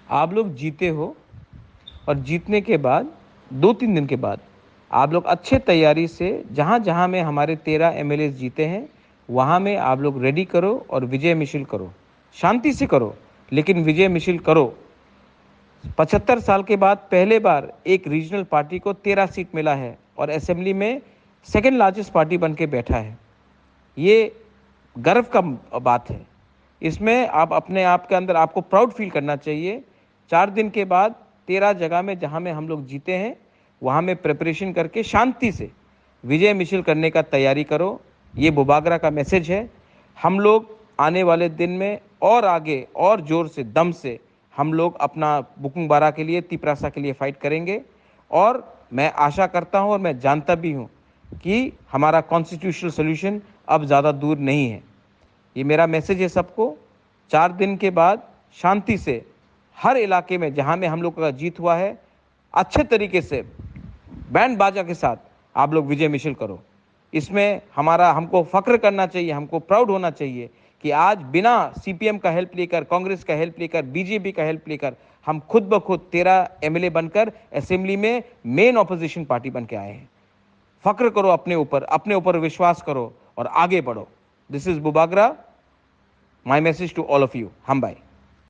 आप लोग जीते हो और जीतने के बाद 2-3 दिन के बाद आप लोग अच्छे तैयारी से जहाँ जहाँ में हमारे 13 MLA जीते हैं वहाँ में आप लोग रेडी करो और विजय मिছিল करो, शांति से करो, लेकिन विजय मिছিল करो। 75 साल के बाद पहले बार एक रीजनल पार्टी को 13 सीट मिला है और असेंबली में सेकेंड लार्जेस्ट पार्टी बन के बैठा है। ये गर्व का बात है। इसमें आप अपने आप के अंदर आपको प्राउड फील करना चाहिए। 4 दिन के बाद 13 जगह में जहाँ में हम लोग जीते हैं वहाँ में प्रिपरेशन करके शांति से विजय मिছিল करने का तैयारी करो। ये बुबागरा का मैसेज है। हम लोग आने वाले दिन में और आगे और जोर से दम से हम लोग अपना बुकुंग बारा के लिए तिपरासा के लिए फाइट करेंगे और मैं आशा करता हूं और मैं जानता भी हूं कि हमारा कॉन्स्टिट्यूशनल सोल्यूशन अब ज़्यादा दूर नहीं है। ये मेरा मैसेज है सबको। 4 दिन के बाद शांति से हर इलाके में जहां में हम लोग का जीत हुआ है अच्छे तरीके से बैंड बाजा के साथ आप लोग विजय मिছিল करो। इसमें हमारा हमको फख्र करना चाहिए, हमको प्राउड होना चाहिए कि आज बिना CPM का हेल्प लेकर, कांग्रेस का हेल्प लेकर, बीजेपी का हेल्प लेकर हम खुद ब खुद 13 MLA बनकर असेंबली में मेन ऑपोजिशन पार्टी बन के आए हैं। फख्र करो अपने ऊपर विश्वास करो और आगे बढ़ो। दिस इज बुबागरा, my message to all of you. हम बाय।